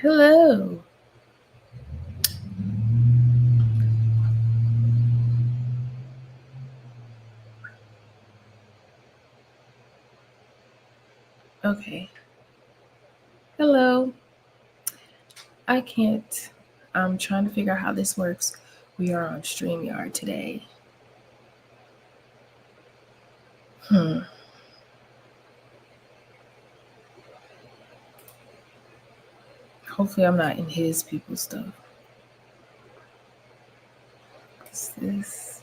Hello. Okay. Hello. I can't. I'm trying to figure out how this works. We are on StreamYard today. Hmm. Hopefully, I'm not in his people's stuff. What's this?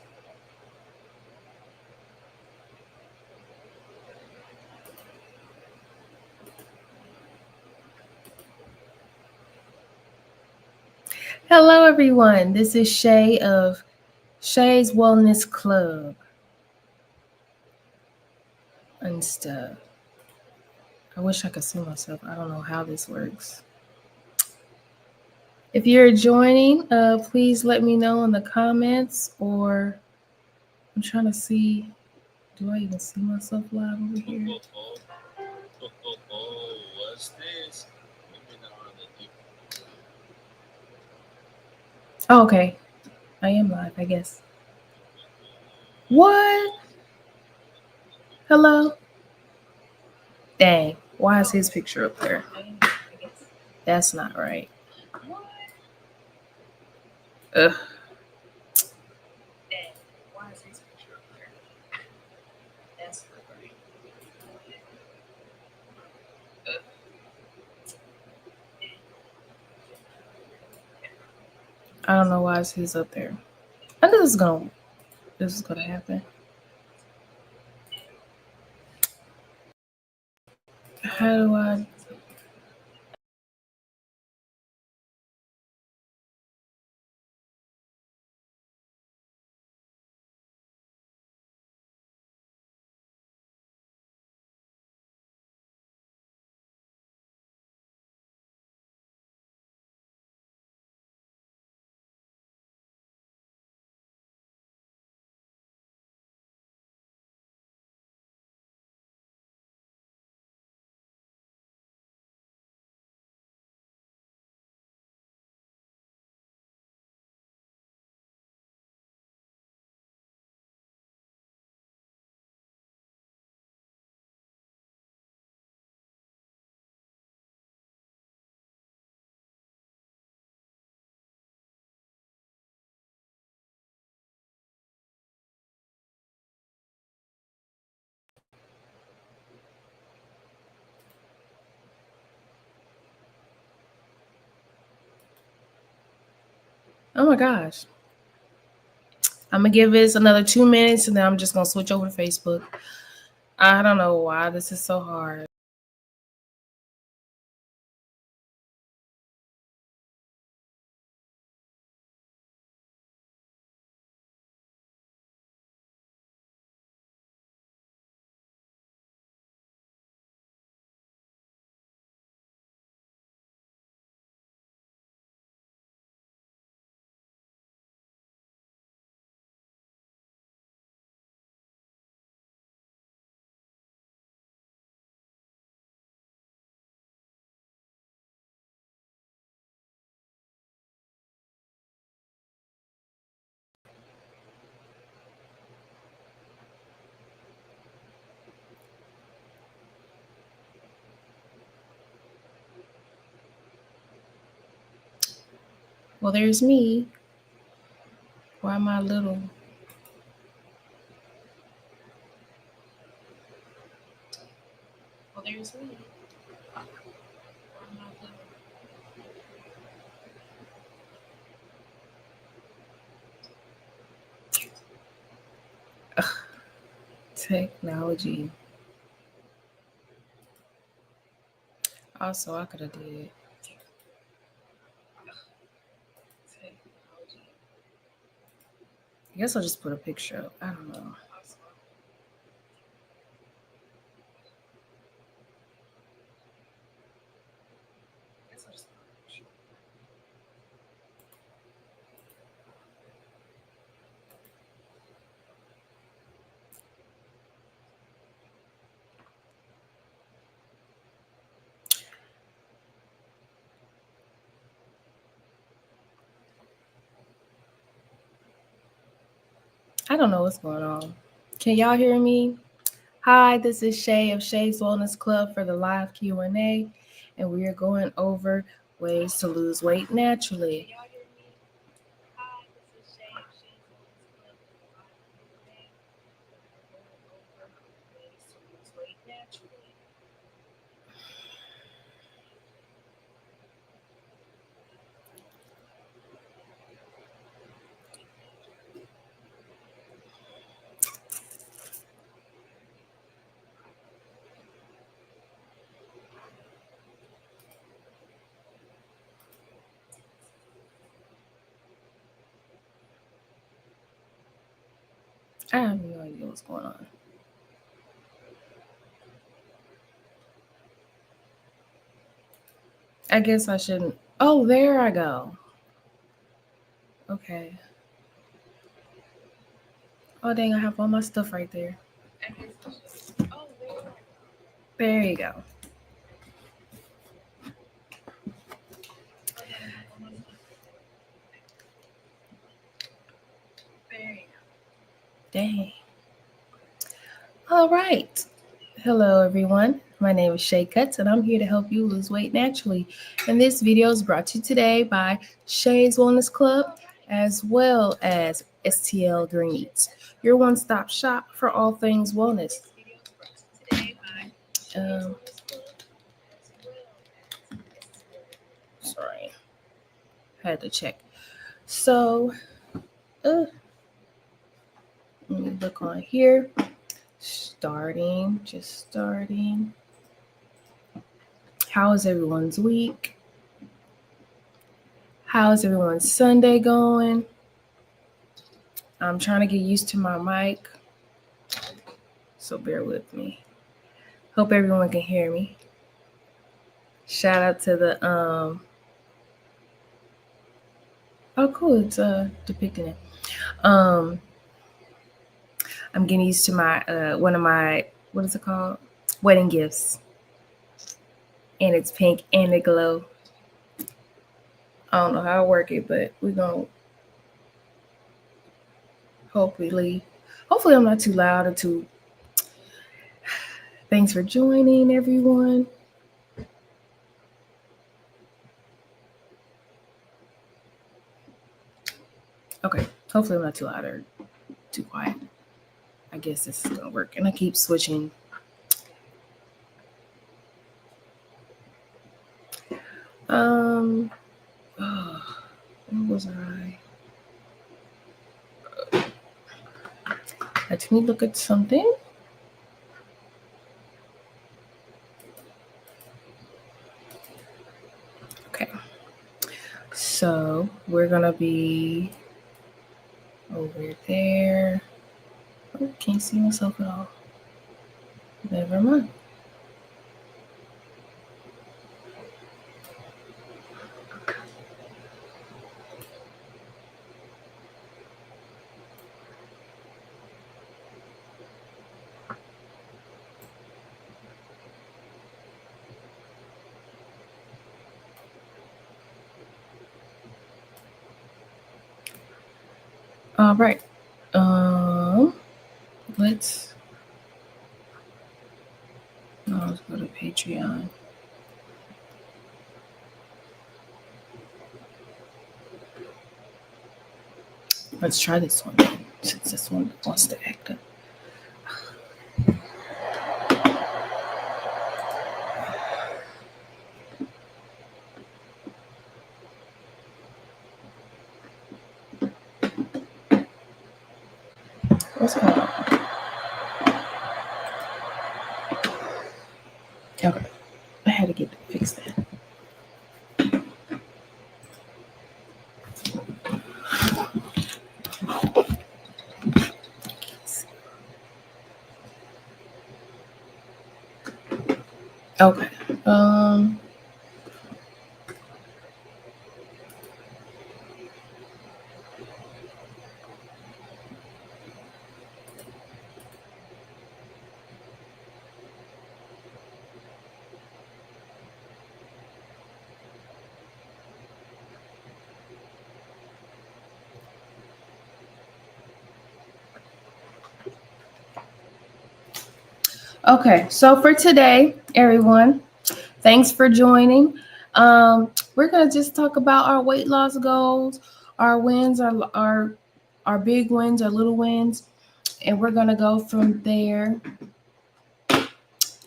Hello, everyone. This is Shay of Shay's Wellness Club and stuff. I wish I could see myself. I don't know how this works. If you're joining, please let me know in the comments, or I'm trying to see. Do I even see myself live over here? What's this? Oh, okay. I am live, I guess. What? Hello? Dang. Why is his picture up there? That's not right. Ugh. Why is his picture up there? That's not right. I don't know why it's his up there. I knew this is gonna happen. How do I Oh my gosh. I'm gonna give this another 2 minutes and then I'm just gonna switch over to Facebook. I don't know why this is so hard. Well, there's me. Why am I little? Well, there's me. Why am I little? Technology. Also, I could have did technology. I guess I'll just put a picture up. I don't know. I don't know what's going on. Can y'all hear me? Hi, this is Shay of Shay's Wellness Club for the live Q&A, and we are going over ways to lose weight naturally. I have no idea what's going on. I guess I shouldn't. Oh, there I go. Okay. Oh, dang, I have all my stuff right there. There you go. Dang. All right. Hello, everyone. My name is Shay Cuts, and I'm here to help you lose weight naturally. And this video is brought to you today by Shay's Wellness Club, as well as STL Green Eats, your one-stop shop for all things wellness. Um, sorry, had to check. So, let me look on here. Just starting. How is everyone's week? How is everyone's Sunday going? I'm trying to get used to my mic, so bear with me. Hope everyone can hear me. Shout out to the oh cool, it's depicting it. I'm getting used to my one of my, what is it called? Wedding gifts. And it's pink and it glow. I don't know how to work it, but we're gonna hopefully I'm not too loud or too. Thanks for joining, everyone. Okay, hopefully I'm not too loud or too quiet. I guess this is gonna work. And I keep switching. Where was I? Let me look at something. Okay. So we're gonna be over there. Oh, can't see myself at all. Never mind. All right. Let's go to Patreon. Let's try this one since this one wants to act up. What's going on? Okay. I had to get to fix that. Okay. Okay, so for today, everyone, thanks for joining. We're gonna just talk about our weight loss goals, our wins, our big wins, our little wins, and we're gonna go from there.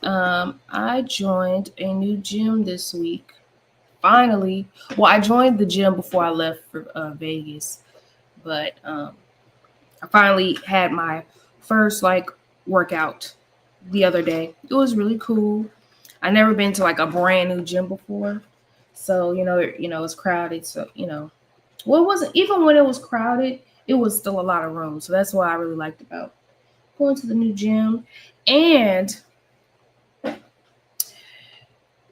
I joined a new gym this week. Finally, well, I joined the gym before I left for Vegas, but I finally had my first like workout the other day. It was really cool. I never been to like a brand new gym before, so it's crowded. So well, it wasn't even when it was crowded. It was still a lot of room, so that's what I really liked about going to the new gym. And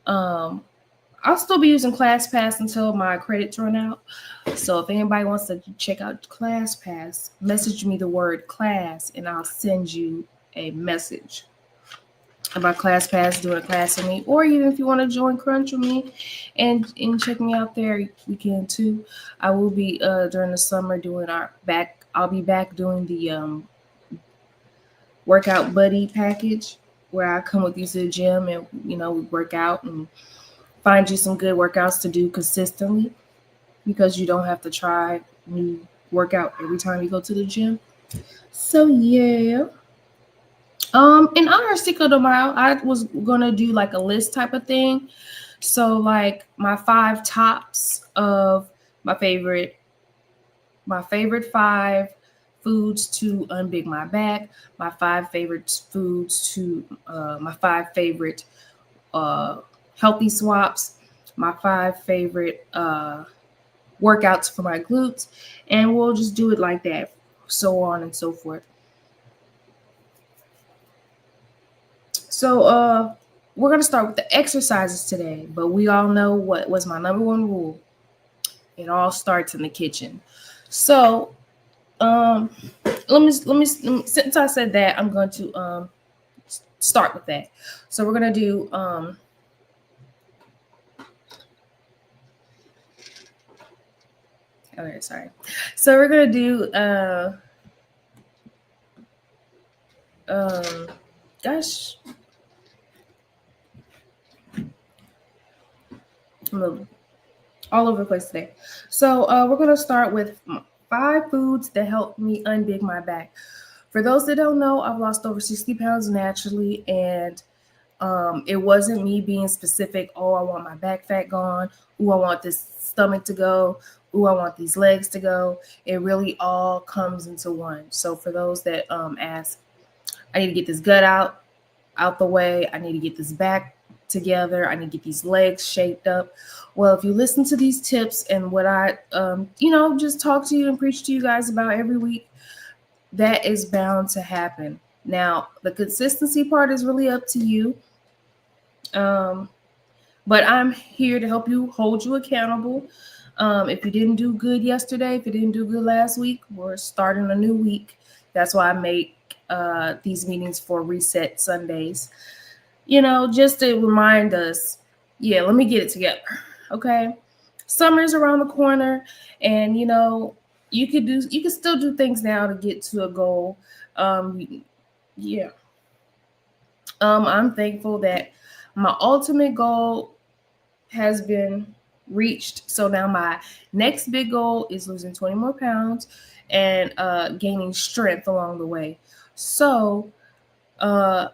um, I'll still be using ClassPass until my credits run out. So if anybody wants to check out ClassPass, message me the word class and I'll send you a message about ClassPass, doing a class with me. Or even if you want to join Crunch with me and check me out there, you can too. I will be during the summer doing I'll be back doing the workout buddy package where I come with you to the gym and we work out and find you some good workouts to do consistently, because you don't have to try new workout every time you go to the gym. So yeah. In honor of Cinco de Mayo, I was gonna do like a list type of thing. So like my five tops of my favorite my favorite five foods to unbig my back, my five favorite foods to my five favorite uh healthy swaps, my five favorite workouts for my glutes, and we'll just do it like that, so on and so forth. So we're gonna start with the exercises today, but we all know what was my number one rule. It all starts in the kitchen. So let me since I said that, I'm going to start with that. So we're gonna do okay, sorry. So we're gonna do um gosh, I'm all over the place today. So we're gonna start with five foods that help me unbig my back. For those that don't know, I've lost over 60 pounds naturally, and it wasn't me being specific. Oh, I want my back fat gone. Ooh, I want this stomach to go. Ooh, I want these legs to go. It really all comes into one. So for those that ask, I need to get this gut out the way. I need to get this back together. I need to get these legs shaped up. Well, if you listen to these tips and what I just talk to you and preach to you guys about every week, that is bound to happen. Now, the consistency part is really up to you. Um, but I'm here to help you, hold you accountable. If you didn't do good yesterday, if you didn't do good last week, we're starting a new week. That's why I make these meetings for Reset Sundays. Just to remind us, yeah, let me get it together. Okay. Summer's around the corner, and you can still do things now to get to a goal. Yeah. I'm thankful that my ultimate goal has been reached. So now my next big goal is losing 20 more pounds and gaining strength along the way. So uh,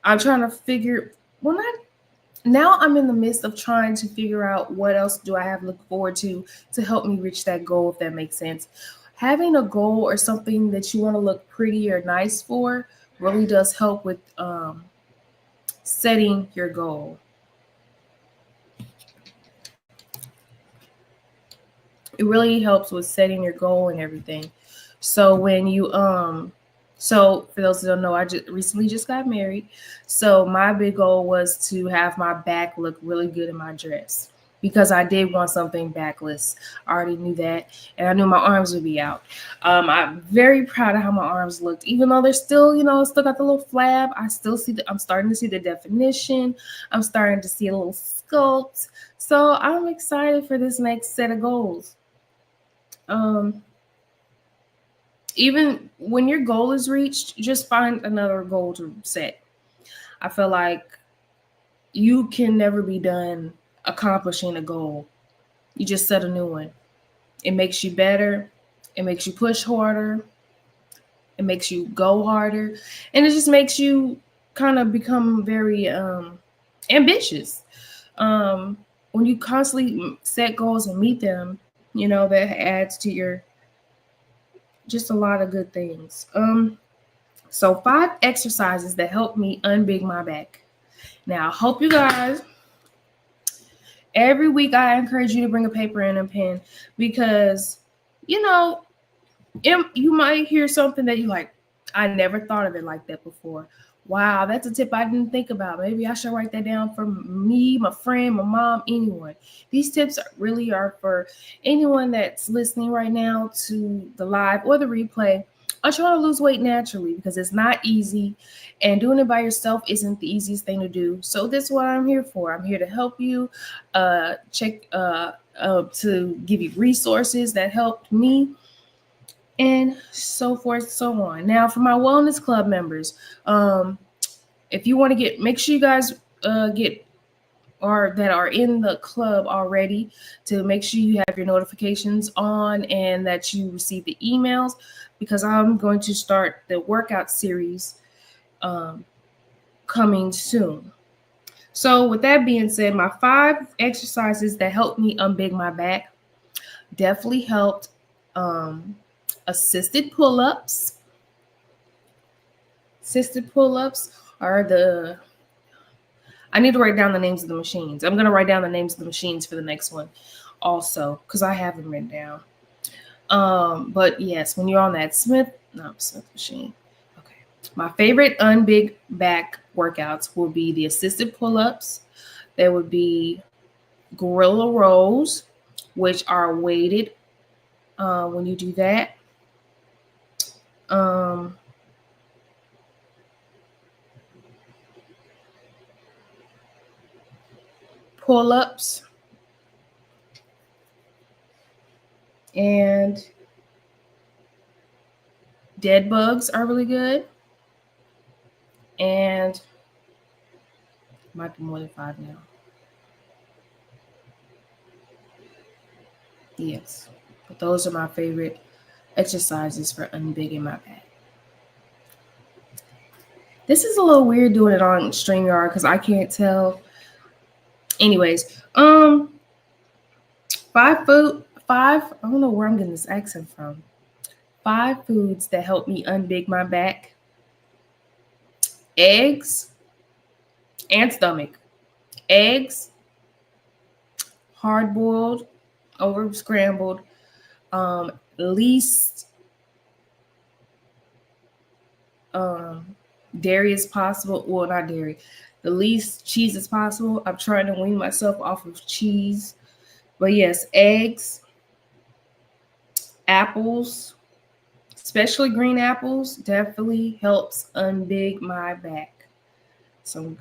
I'm trying to not now. I'm in the midst of trying to figure out what else do I have to look forward to help me reach that goal, if that makes sense. Having a goal or something that you want to look pretty or nice for really does help with setting your goal. It really helps with setting your goal and everything. So when you so for those who don't know, I just recently just got married. So my big goal was to have my back look really good in my dress, because I did want something backless. I already knew that, and I knew my arms would be out. I'm very proud of how my arms looked, even though they're still, still got the little flab. I'm starting to see the definition. I'm starting to see a little sculpt. So I'm excited for this next set of goals. Um, Even when your goal is reached, just find another goal to set. I feel like you can never be done accomplishing a goal. You just set a new one. It makes you better. It makes you push harder. It makes you go harder. And it just makes you kind of become very ambitious. Um, when you constantly set goals and meet them, that adds to your just a lot of good things. So 5 exercises that help me unbig my back. Now, I hope you guys, every week I encourage you to bring a paper and a pen because, you know, you might hear something that you like, I never thought of it like that before. Wow, that's a tip I didn't think about. Maybe I should write that down for me, my friend, my mom, anyone. These tips really are for anyone that's listening right now to the live or the replay. I'm trying to lose weight naturally because it's not easy, and doing it by yourself isn't the easiest thing to do. So that's what I'm here for. I'm here to help you, to give you resources that helped me and so forth, so on. Now, for my wellness club members, if you want to make sure you guys get or that are in the club already to make sure you have your notifications on and that you receive the emails because I'm going to start the workout series coming soon. So, with that being said, my 5 exercises that helped me unbig my back definitely helped. Assisted pull-ups. Assisted pull-ups are I need to write down the names of the machines. I'm going to write down the names of the machines for the next one also because I have them written down. But yes, when you're on that Smith machine. Okay. My favorite unbig back workouts will be the assisted pull-ups. There would be gorilla rows, which are weighted when you do that. Pull-ups and dead bugs are really good. And might be more than 5 now. Yes. But those are my favorite exercises for unbigging my back. This is a little weird doing it on StreamYard because I can't tell. Anyways, I don't know where I'm getting this accent from. 5 foods that help me unbig my back. Eggs and stomach. Eggs, hard boiled, over scrambled, least dairy as possible. Well, not dairy, the least cheese as possible. I'm trying to wean myself off of cheese. But yes, eggs, apples, especially green apples, definitely helps unbig my back. Some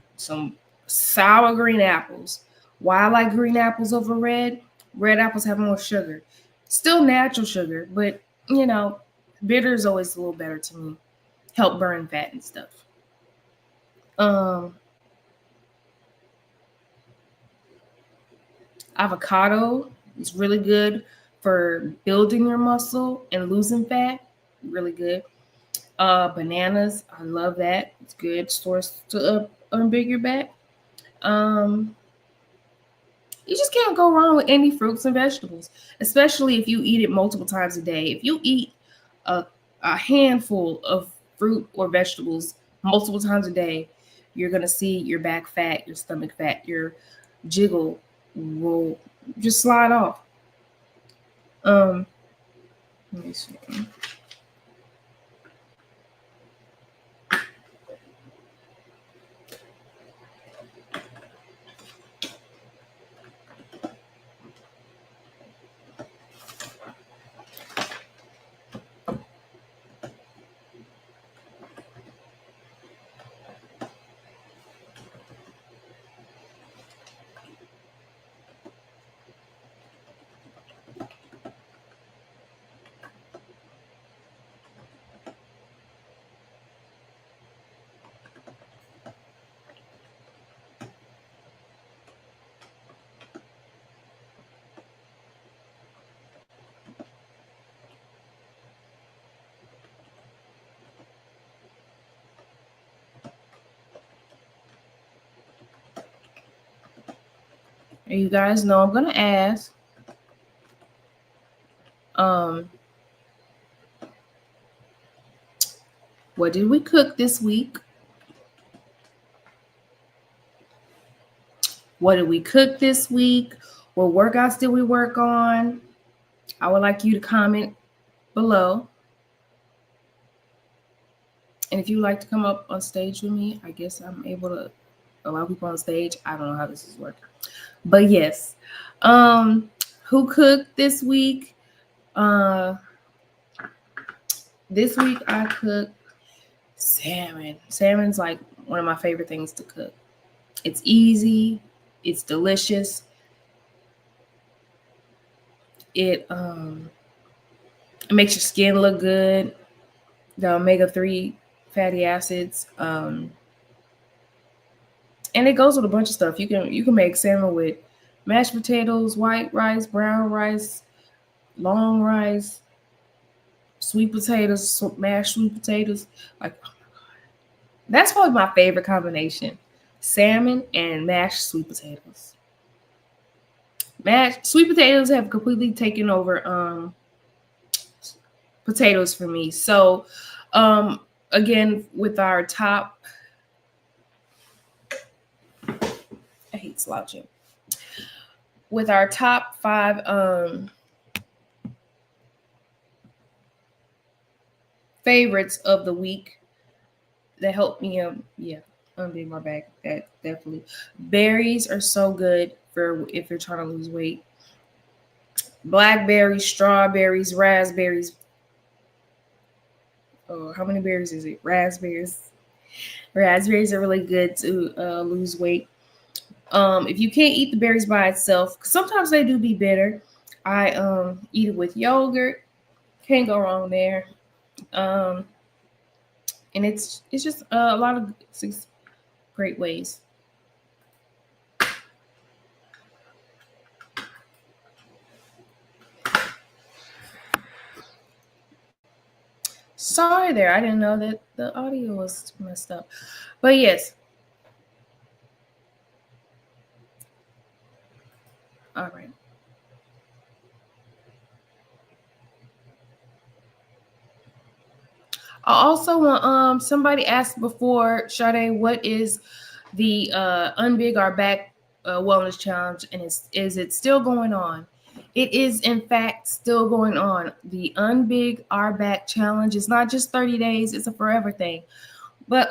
sour green apples. Why I like green apples over red? Red apples have more sugar. Still natural sugar, but bitter is always a little better to me. Help burn fat and stuff. Avocado is really good for building your muscle and losing fat. Really good. Bananas, I love that. It's good source to unbig your back. You just can't go wrong with any fruits and vegetables, especially if you eat it multiple times a day. If you eat a handful of fruit or vegetables multiple times a day, you're going to see your back fat, your stomach fat, your jiggle will just slide off. Let me see. You guys know I'm gonna ask. Um, what did we cook this week? What did we cook this week? What workouts did we work on? I would like you to comment below. And if you like to come up on stage with me, I guess I'm able to allow people on stage. I don't know how this is working. But yes. Who cooked this week? This week I cooked salmon. Salmon's like one of my favorite things to cook. It's easy, it's delicious. It makes your skin look good. The omega-3 fatty acids. And it goes with a bunch of stuff. You can make salmon with mashed potatoes, white rice, brown rice, long rice, sweet potatoes, mashed sweet potatoes. Like, oh my god, that's probably my favorite combination: salmon and mashed sweet potatoes. Mashed sweet potatoes have completely taken over potatoes for me. So, again, with our top, I hate slouching. With our top 5 favorites of the week that helped me unbig my back. That definitely. Berries are so good for if you're trying to lose weight. Blackberries, strawberries, raspberries. Oh, how many berries is it? Raspberries. Raspberries are really good to lose weight. If you can't eat the berries by itself, sometimes they do be bitter. I eat it with yogurt. Can't go wrong there. And it's just a lot of great ways. Sorry there, I didn't know that the audio was messed up. But yes. All right. I also want somebody asked before, Sade, what is the Unbig Our Back Wellness Challenge, and is it still going on? It is in fact still going on. The Unbig Our Back Challenge is not just 30 days, it's a forever thing. But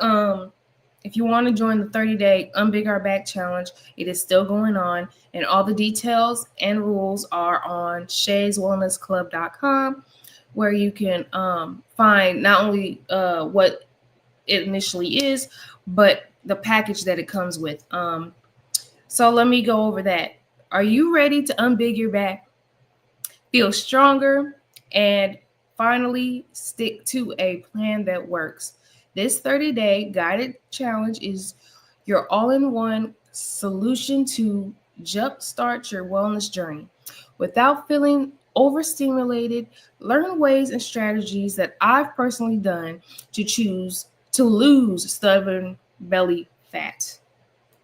if you want to join the 30-day Unbig Our Back Challenge, it is still going on, and all the details and rules are on shayswellnessclub.com, where you can find not only what it initially is, but the package that it comes with. So let me go over that. Are you ready to unbig your back, feel stronger, and finally stick to a plan that works? This 30-day guided challenge is your all-in-one solution to jumpstart your wellness journey. Without feeling overstimulated, learn ways and strategies that I've personally done to lose stubborn belly fat,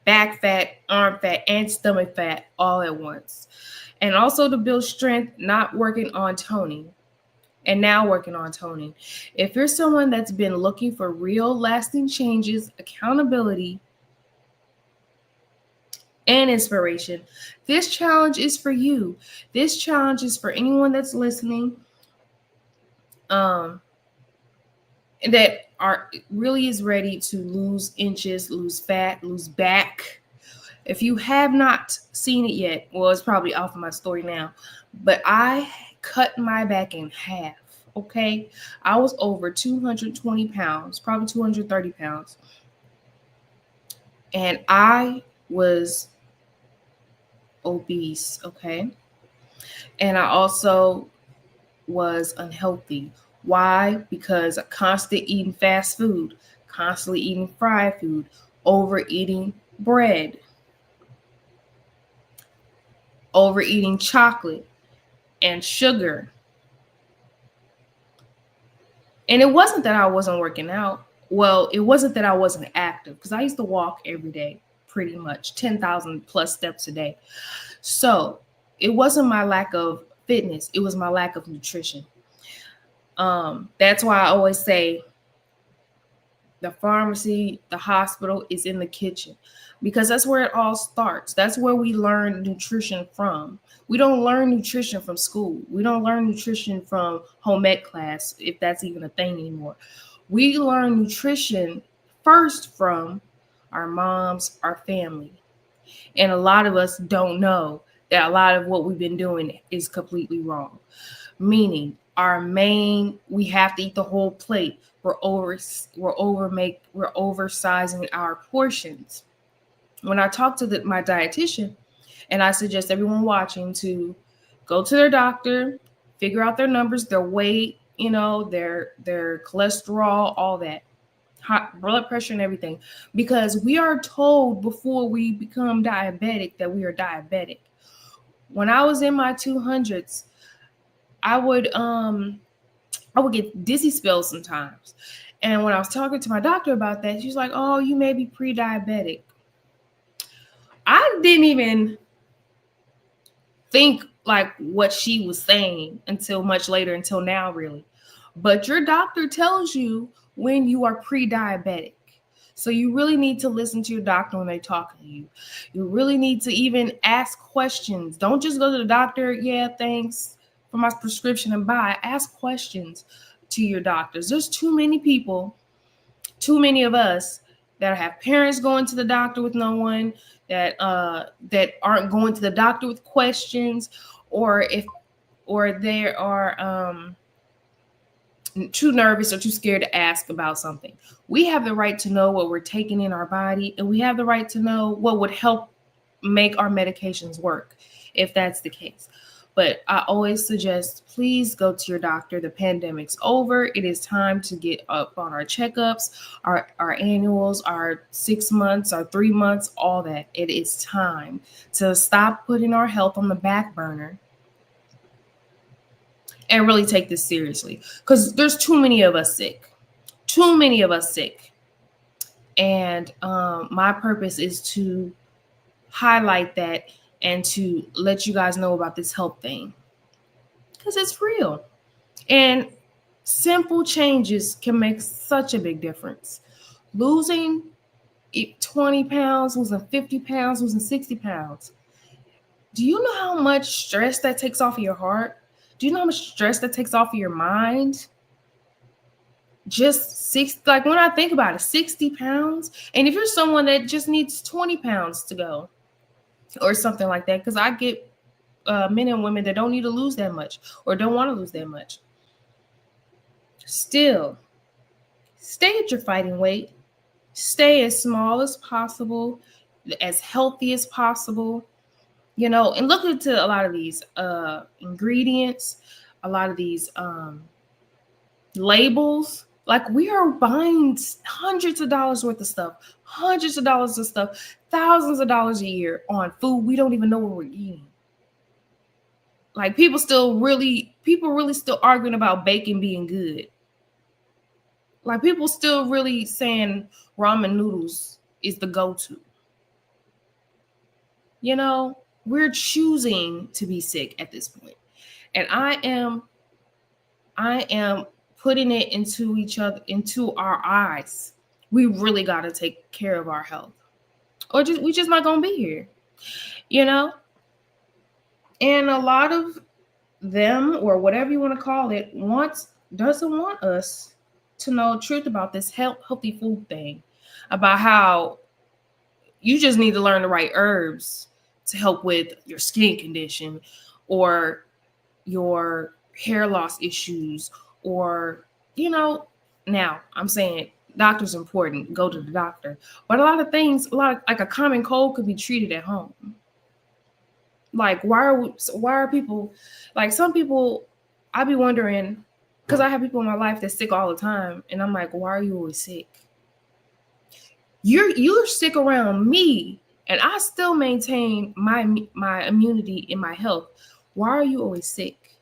back fat, arm fat, and stomach fat all at once. And also to build strength, not working on toning. And now working on toning. If you're someone that's been looking for real lasting changes, accountability, and inspiration, this challenge is for you. This challenge is for anyone that's listening that really is ready to lose inches, lose fat, lose back. If you have not seen it yet, well, it's probably off of my story now, but I cut my back in half. Okay, I was over 220 pounds, probably 230 pounds, and I was obese. Okay, and I also was unhealthy. Why? Because I constantly eating fast food, constantly eating fried food, overeating bread, overeating chocolate and sugar. And it wasn't that I wasn't working out. Well, it wasn't that I wasn't active, because I used to walk every day, pretty much 10,000 plus steps a day. So it wasn't my lack of fitness, it was my lack of nutrition. That's why I always say the pharmacy, the hospital is in the kitchen, because that's where it all starts. That's where we learn nutrition from. We don't learn nutrition from school. We don't learn nutrition from home ec class, if that's even a thing anymore. We learn nutrition first from our moms, our family. And a lot of us don't know that a lot of what we've been doing is completely wrong. Meaning we have to eat the whole plate. We're oversizing our portions. When I talk to my dietitian, and I suggest everyone watching to go to their doctor, figure out their numbers, their weight, their cholesterol, all that, hot blood pressure and everything, because we are told before we become diabetic that we are diabetic. When I was in my 200s, I would get dizzy spells sometimes. And when I was talking to my doctor about that, she's like, "Oh, you may be pre-diabetic." I didn't even think like what she was saying until much later, until now, really. But your doctor tells you when you are pre-diabetic. So you really need to listen to your doctor when they talk to you. You really need to even ask questions. Don't just go to the doctor, yeah, thanks for my prescription, and buy. Ask questions to your doctors. There's too many people, too many of us that have parents going to the doctor with no one, that aren't going to the doctor with questions, or they are too nervous or too scared to ask about something. We have the right to know what we're taking in our body, and we have the right to know what would help make our medications work if that's the case. But I always suggest, please go to your doctor. The pandemic's over. It is time to get up on our checkups, our annuals, our 6 months, our 3 months, all that. It is time to stop putting our health on the back burner and really take this seriously, because there's too many of us sick. Too many of us sick. And my purpose is to highlight that and to let you guys know about this health thing, because it's real. And simple changes can make such a big difference. Losing 20 pounds, losing 50 pounds, losing 60 pounds. Do you know how much stress that takes off of your heart? Do you know how much stress that takes off of your mind? Just like when I think about it, 60 pounds. And if you're someone that just needs 20 pounds to go or something like that, because I get men and women that don't need to lose that much or don't want to lose that much. Still, stay at your fighting weight. Stay as small as possible, as healthy as possible, and look into a lot of these ingredients, a lot of these labels. Like, we are buying hundreds of dollars worth of stuff, hundreds of dollars of stuff, thousands of dollars a year on food we don't even know what we're eating. Like, people really still arguing about bacon being good. Like, people still really saying ramen noodles is the go-to. We're choosing to be sick at this point. And I am putting it into our eyes. We really got to take care of our health, or we just not going to be here, And a lot of them, or whatever you want to call it, doesn't want us to know the truth about this healthy food thing, about how you just need to learn the right herbs to help with your skin condition or your hair loss issues, or now I'm saying doctor's important, go to the doctor, but a lot of things, like a common cold, could be treated at home. Like, why are people, like, some people, I be wondering, because I have people in my life that's sick all the time, and I'm like, why are you always sick? You're sick around me, and I still maintain my immunity and my health. Why are you always sick?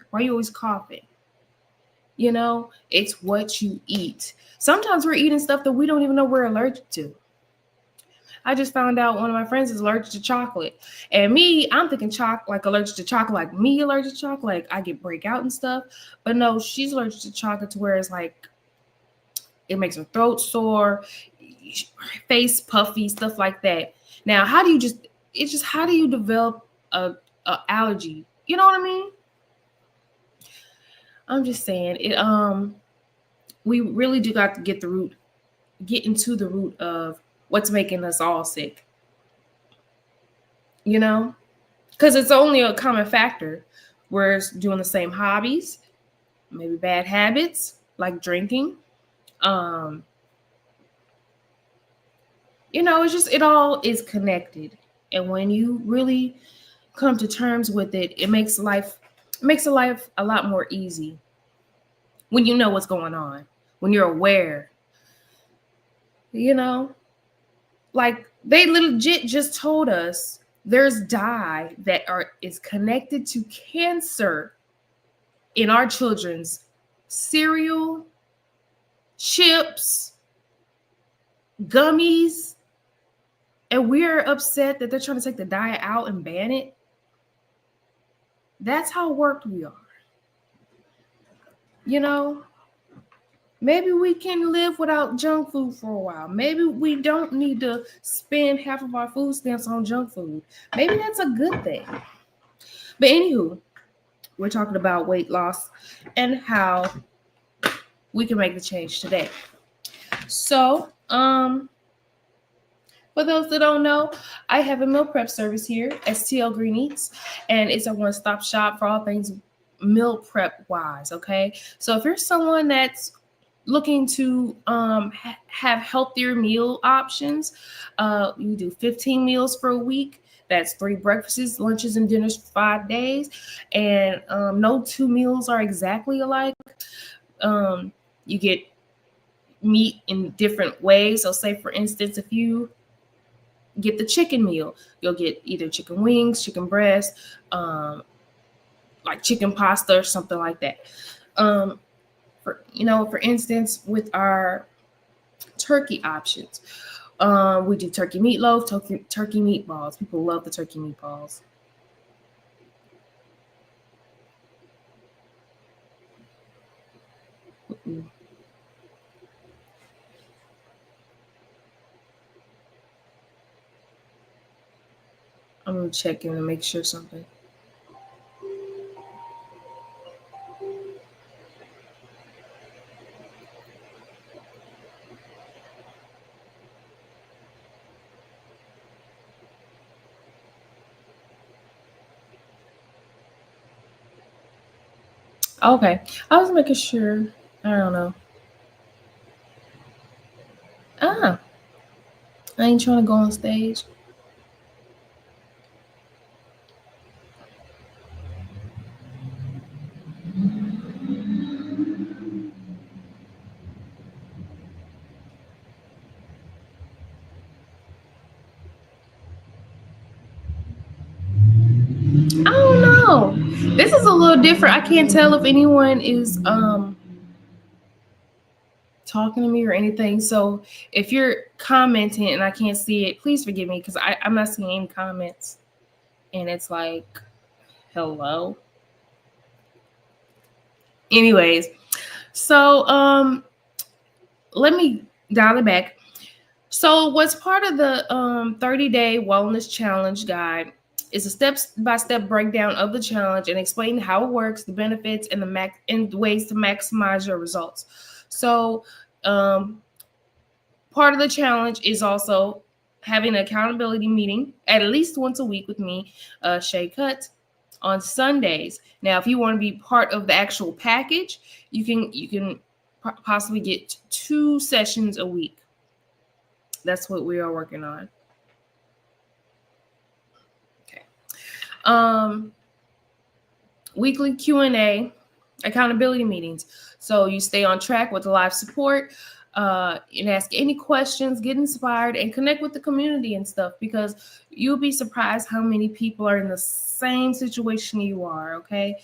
Why are you always coughing? It's what you eat. Sometimes we're eating stuff that we don't even know we're allergic to. I just found out one of my friends is allergic to chocolate. And me, I'm thinking like allergic to chocolate, like me allergic to chocolate, like I get breakout and stuff. But no, she's allergic to chocolate to where it's like it makes her throat sore, face puffy, stuff like that. Now, how do you develop a allergy? You know what I mean? I'm just saying we really do got to get into the root of what's making us all sick. You know? Because it's only a common factor. We're doing the same hobbies, maybe bad habits like drinking. Um, it's just it all is connected. And when you really come to terms with it, it makes a life a lot more easy when you know what's going on, when you're aware. You know, like they legit just told us there's dye that is connected to cancer in our children's cereal, chips, gummies, and we're upset that they're trying to take the dye out and ban it. That's how warped we are. You know, maybe we can live without junk food for a while. Maybe we don't need to spend half of our food stamps on junk food. Maybe that's a good thing. But anywho, we're talking about weight loss and how we can make the change today. So, for those that don't know, I have a meal prep service here, STL Green Eats, and it's a one-stop shop for all things meal prep wise. Okay, so if you're someone that's looking to have healthier meal options, you do 15 meals for a week. That's 3 breakfasts, lunches, and dinners for 5 days, and no 2 meals are exactly alike. You get meat in different ways. So, say for instance, if you get the chicken meal, you'll get either chicken wings, chicken breast, like chicken pasta or something like that. For instance, with our turkey options, we do turkey meatloaf, turkey meatballs. People love the turkey meatballs. I'm gonna check in and make sure something. Okay, I was making sure. I don't know. Ah, I ain't trying to go on stage. I don't know. This is a little different. I can't tell if anyone is talking to me or anything. So if you're commenting and I can't see it, please forgive me because I'm not seeing any comments. And it's like, hello. Anyways, so let me dial it back. So what's part of the 30-day wellness challenge guide is a step-by-step breakdown of the challenge and explain how it works, the benefits, and the ways to maximize your results. So part of the challenge is also having an accountability meeting at least once a week with me, Shay Cut, on Sundays. Now, if you want to be part of the actual package, you can possibly get 2 sessions a week. That's what we are working on. Okay. Weekly Q&A, accountability meetings. So you stay on track with the live support, and ask any questions, get inspired, and connect with the community and stuff, because you'll be surprised how many people are in the same situation you are. Okay.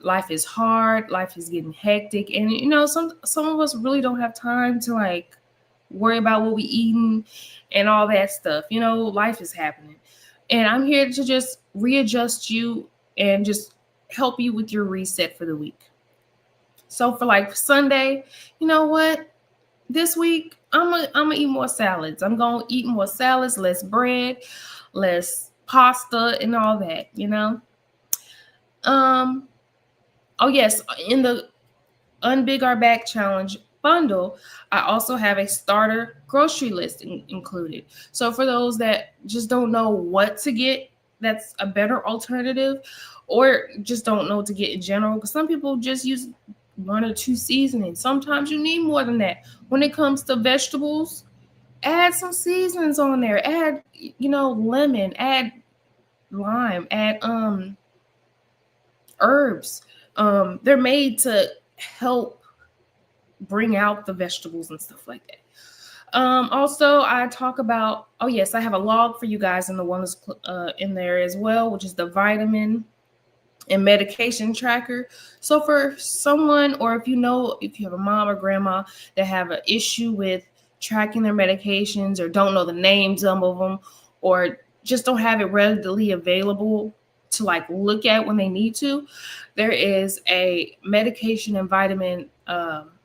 Life is hard, life is getting hectic, and some of us really don't have time to like worry about what we eating and all that stuff. You know, life is happening. And I'm here to just readjust you and just help you with your reset for the week. So for like Sunday, you know what? This week I'm gonna eat more salads. I'm gonna eat more salads, less bread, less pasta, and all that. You know. Um. Oh yes, in the Unbig Our Back Challenge bundle, I also have a starter grocery list included. So for those that just don't know what to get, that's a better alternative, or just don't know what to get in general. Because some people just use one or two seasonings. Sometimes you need more than that. When it comes to vegetables, add some seasonings on there. Add, lemon. Add lime. Add herbs. They're made to help bring out the vegetables and stuff like that. Also, I talk about, oh yes, I have a log for you guys in the wellness in there as well, which is the vitamin and medication tracker. So for someone, or if you have a mom or grandma that have an issue with tracking their medications or don't know the names of them, or just don't have it readily available to like look at when they need to, there is a medication and vitamin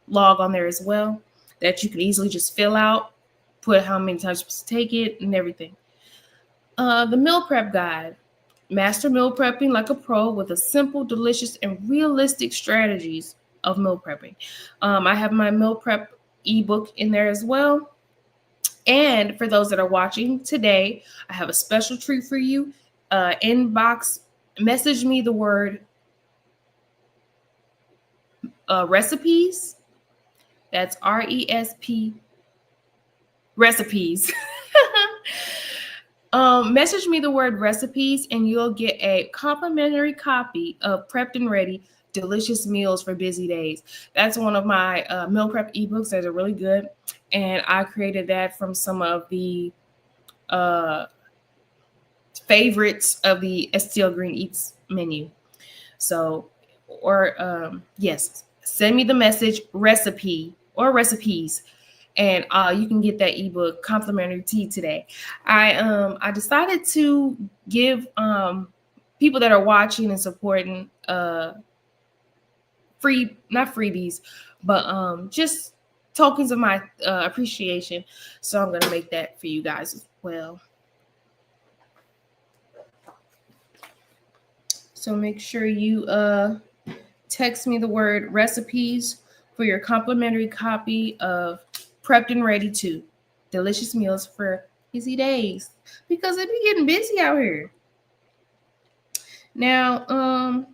log on there as well that you can easily just fill out, put how many times you're supposed to take it and everything. The meal prep guide. Master meal prepping like a pro with a simple, delicious, and realistic strategies of meal prepping. I have my meal prep ebook in there as well. And for those that are watching today, I have a special treat for you. Inbox, message me the word recipes. That's RESP recipes. Message me the word recipes and you'll get a complimentary copy of Prepped and Ready Delicious Meals for Busy Days. That's one of my meal prep ebooks that are really good. And I created that from some of the favorites of the STL Green Eats menu. So, yes, send me the message recipe or recipes, and you can get that ebook complimentary to you today. I decided to give people that are watching and supporting not freebies, but just tokens of my appreciation. So I'm gonna make that for you guys as well. So make sure you text me the word recipes for your complimentary copy of Prepped and Ready 2 Delicious Meals for Busy Days, because it be getting busy out here. Now, oh,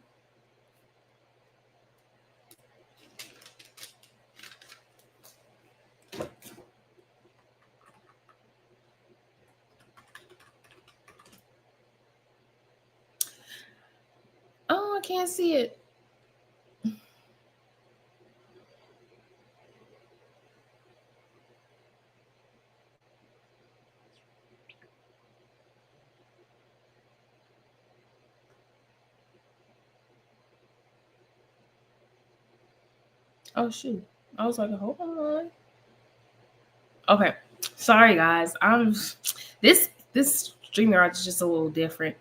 I can't see it. Oh shoot. I was like, hold on. Okay. Sorry guys. This StreamYard is just a little different.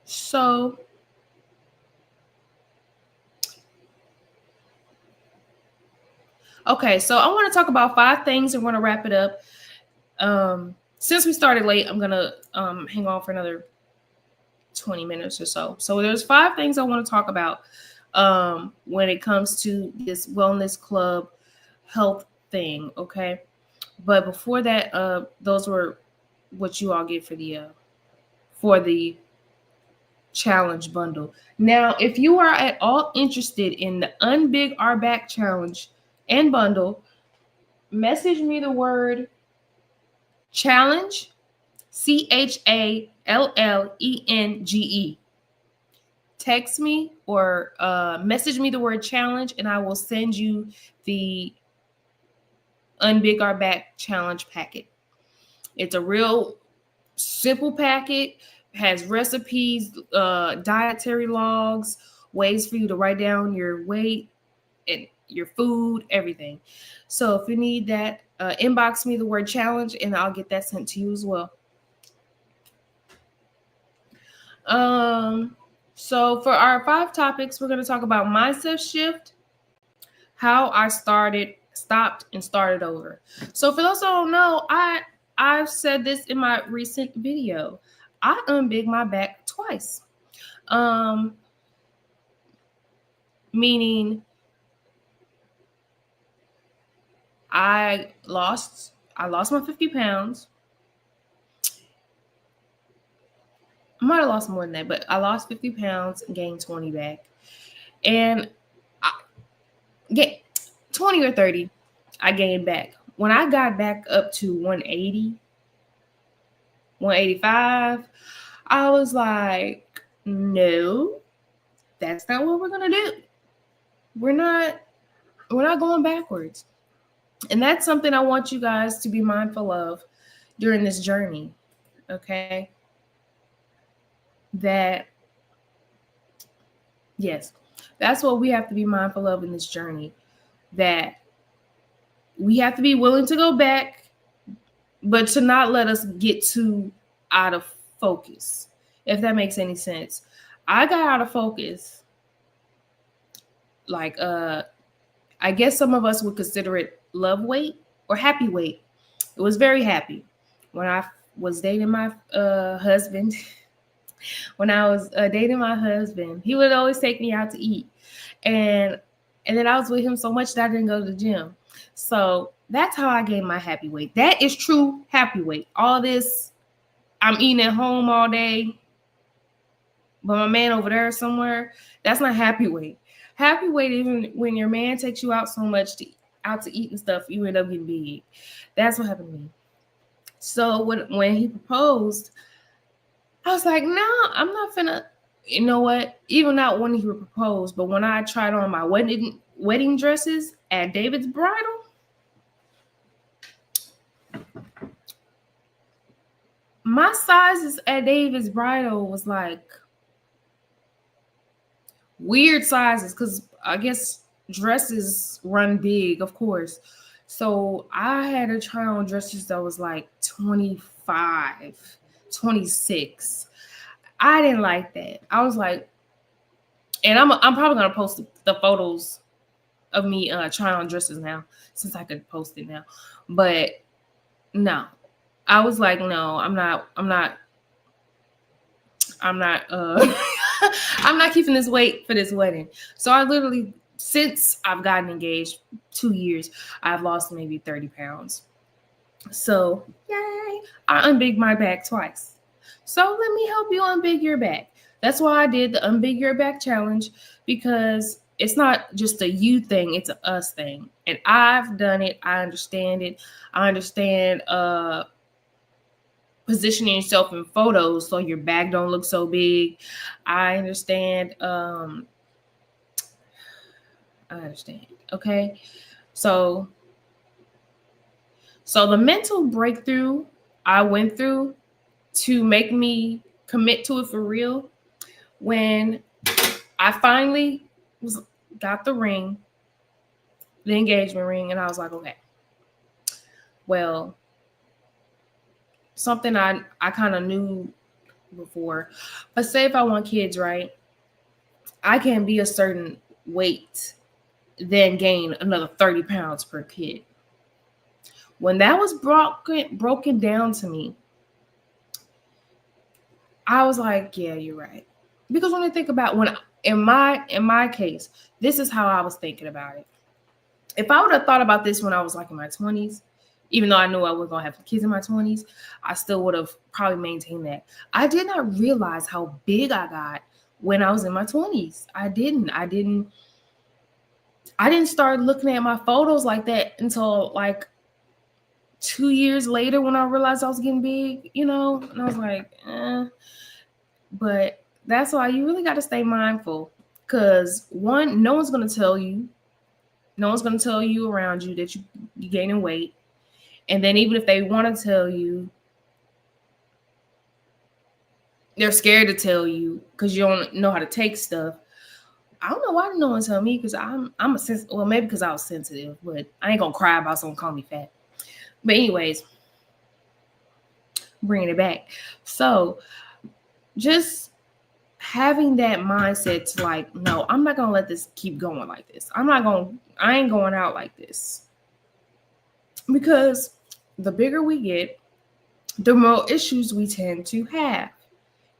So okay, so I want to talk about 5 things and we're gonna wrap it up. Since we started late, I'm gonna hang on for another 20 minutes or so. So there's 5 things I want to talk about when it comes to this wellness club health thing, okay? But before that, those were what you all get for the challenge bundle. Now, if you are at all interested in the Unbig Our Back challenge and bundle, message me the word challenge, CHALLENGE. Text me or message me the word challenge, and I will send you the Unbig Our Back challenge packet. It's a real simple packet, has recipes, dietary logs, ways for you to write down your weight, and your food, everything. So if you need that, inbox me the word challenge and I'll get that sent to you as well. So for our 5 topics, we're going to talk about mindset shift, how I stopped and started over. So for those who don't know, I've said this in my recent video. I unbig my back twice. Meaning I lost my 50 pounds. I might have lost more than that, but I lost 50 pounds and gained 20 back. And I get 20 or 30, I gained back. When I got back up to 180, 185, I was like, no, that's not what we're gonna do. We're not going backwards. And that's something I want you guys to be mindful of during this journey. Okay. That, yes, that's what we have to be mindful of in this journey. That we have to be willing to go back, but to not let us get too out of focus, if that makes any sense. I got out of focus. Like, I guess some of us would consider it love weight or happy weight. It was very happy. When I was dating my husband, when I was dating my husband, he would always take me out to eat. And then I was with him so much that I didn't go to the gym. So that's how I gained my happy weight. That is true happy weight. All this, I'm eating at home all day, but my man over there somewhere, that's not happy weight. Happy weight, even when your man takes you out so much out to eat and stuff, you end up getting big. That's what happened to me. So when he proposed, I was like, no, I'm not finna, you know what? Even not when he proposed, but when I tried on my wedding dresses at David's bridal, my sizes at David's bridal was like weird sizes, because I guess dresses run big, of course. So I had to try on dresses that was like 25, 26. I didn't like that. I was like, and I'm probably gonna post the photos of me trying on dresses now, since I could post it now. But no, I was like, no, I'm not I'm not keeping this weight for this wedding. So I literally, since I've gotten engaged 2 years, I've lost maybe 30 pounds. So yay, I unbig my back twice. So let me help you unbig your back. That's why I did the unbig your back challenge, because it's not just a you thing, it's a us thing. And I've done it. I understand it. I understand positioning yourself in photos so your back don't look so big. I understand. Okay. So the mental breakthrough I went through to make me commit to it for real, when I finally got the ring, the engagement ring, and I was like, okay, well, something I kind of knew before, but say if I want kids, right, I can be a certain weight, then gain another 30 pounds per kid. When that was broken down to me, I was like, yeah, you're right. Because when I think about in my case, this is how I was thinking about it. If I would have thought about this when I was like in my 20s, even though I knew I was gonna have kids in my 20s, I still would have probably maintained that. I did not realize how big I got when I was in my 20s. I didn't start looking at my photos like that until like 2 years later, when I realized I was getting big, and I was like, But that's why you really got to stay mindful, because one, no one's going to tell you around you that you're gaining weight. And then even if they want to tell you, they're scared to tell you because you don't know how to take stuff. I don't know why no one tell me because I'm a well, maybe because I was sensitive, but I ain't gonna cry about someone calling me fat. But anyways, bringing it back. So just having that mindset to like, no, I'm not gonna let this keep going like this. I ain't going out like this. Because the bigger we get, the more issues we tend to have.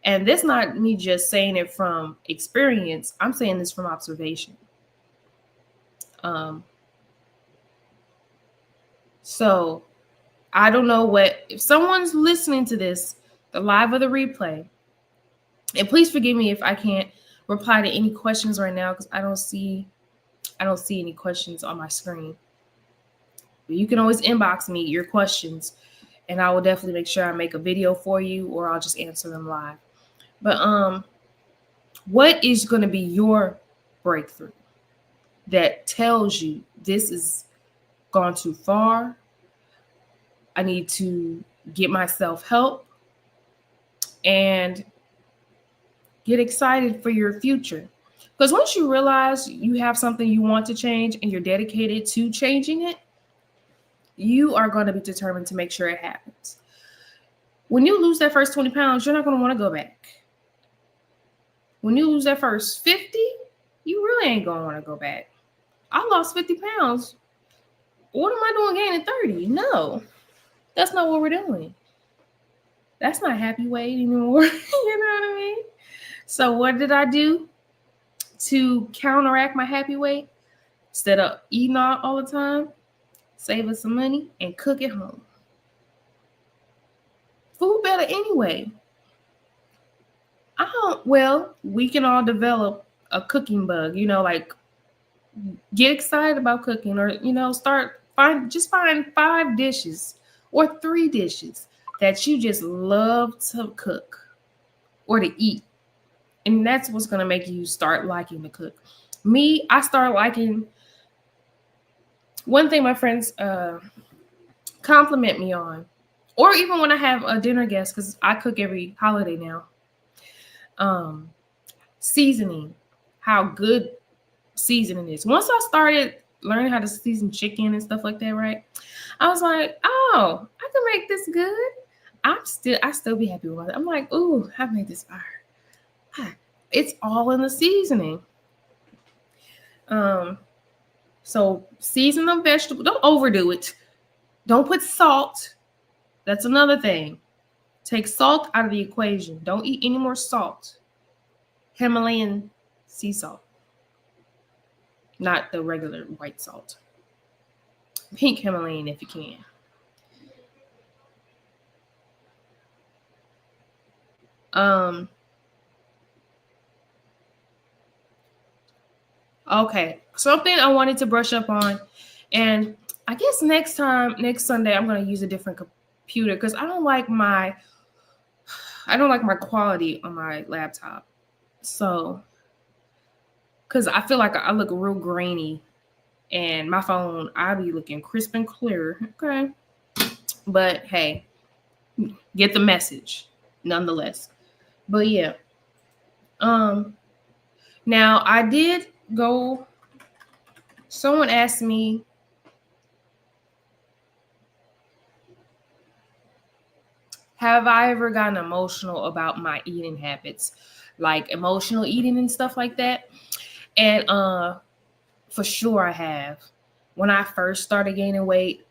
And that's not me just saying it from experience. I'm saying this from observation. Um, so I don't know if someone's listening to this, the live or the replay, and please forgive me if I can't reply to any questions right now because I don't see any questions on my screen. But you can always inbox me your questions and I will definitely make sure I make a video for you or I'll just answer them live. But what is going to be your breakthrough that tells you this is gone too far? I need to get myself help and get excited for your future. Because once you realize you have something you want to change and you're dedicated to changing it, you are going to be determined to make sure it happens. When you lose that first 20 pounds, you're not going to want to go back. When you lose that first 50, you really ain't going to want to go back. I lost 50 pounds. What am I doing gaining 30? No, that's not what we're doing. That's not happy weight anymore. You know what I mean? So what did I do to counteract my happy weight? Instead of eating out all the time, saving some money and cook at home. Food better anyway. We can all develop a cooking bug, like get excited about cooking or, find 5 dishes or 3 dishes that you just love to cook or to eat. And that's what's going to make you start liking to cook. Me, I start liking one thing my friends compliment me on, or even when I have a dinner guest, because I cook every holiday now. Seasoning, how good seasoning is. Once I started learning how to season chicken and stuff like that, right? I was like, oh, I can make this good. I still be happy with it. I'm like, ooh, I made this fire. It's all in the seasoning. So season the vegetable. Don't overdo it. Don't put salt. That's another thing. Take salt out of the equation. Don't eat any more salt. Himalayan sea salt. Not the regular white salt. Pink Himalayan if you can. Okay, something I wanted to brush up on, and I guess next Sunday, I'm going to use a different computer because I don't like my quality on my laptop. So, because I feel like I look real grainy, and my phone, I'll be looking crisp and clear. Okay, but hey, get the message nonetheless. But yeah, now I did go. Someone asked me, have I ever gotten emotional about my eating habits, like emotional eating and stuff like that? And for sure I have. When I first started gaining weight,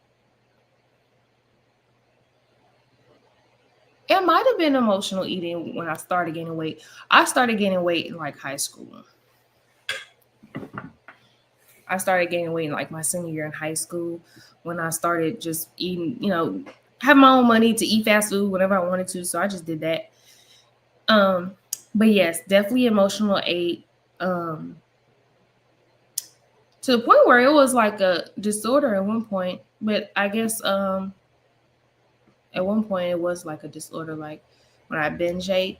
it might have been emotional eating when I started gaining weight. I started gaining weight in like high school. I started gaining weight in like my senior year in high school when I started just eating, have my own money to eat fast food whenever I wanted to. So I just did that. But yes, definitely emotional ate. To the point where it was like a disorder at one point. But I guess at one point it was like a disorder, like when I binge ate.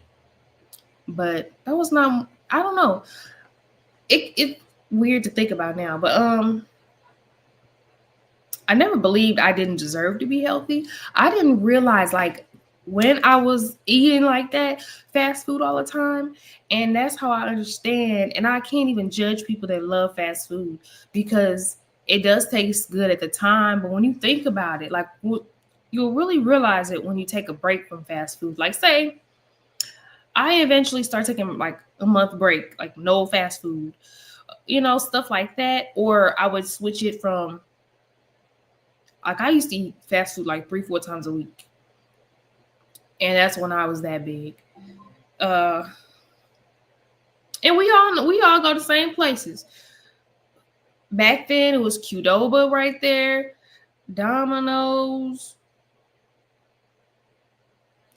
But that was not, I don't know. It's weird to think about now, but I never believed I didn't deserve to be healthy. I didn't realize like when I was eating like that, fast food all the time. And that's how I understand. And I can't even judge people that love fast food because it does taste good at the time. But when you think about it, like you'll really realize it when you take a break from fast food. Like, say, I eventually start taking like a month break, like no fast food, stuff like that. Or I would switch it from, like, I used to eat fast food like 3, 4 times a week. And that's when I was that big. Uh, and we all go to the same places. Back then it was Qdoba right there, Domino's,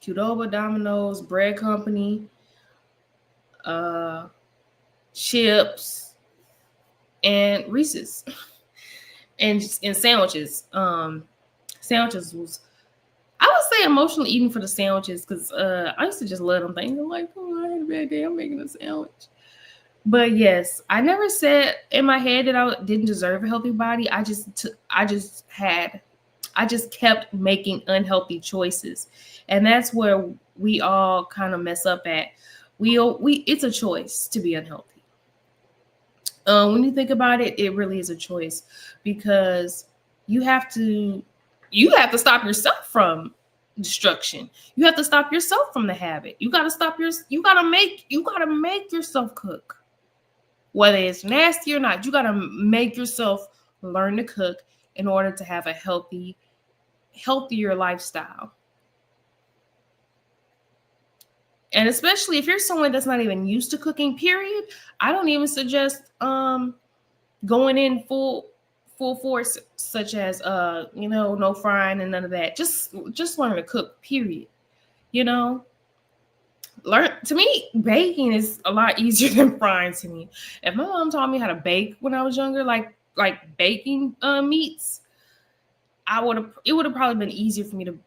Qdoba, Domino's, Bread Company, uh, chips, and Reese's, and sandwiches. Sandwiches was, I would say, emotionally eating for the sandwiches because I used to just love them things. I'm like, oh, I had a bad day. I'm making a sandwich. But yes, I never said in my head that I didn't deserve a healthy body. I just kept making unhealthy choices, and that's where we all kind of mess up at. We it's a choice to be unhealthy. When you think about it, it really is a choice because you have to you have to stop yourself from destruction. You have to stop yourself from the habit. You gotta make yourself cook. Whether it's nasty or not, you got to make yourself learn to cook in order to have a healthier lifestyle. And especially if you're someone that's not even used to cooking, period, I don't even suggest going in full force, such as no frying and none of that. Just learn to cook, period. You know, learn to me, baking is a lot easier than frying to me. If my mom taught me how to bake when I was younger, like baking meats, it would have probably been easier for me to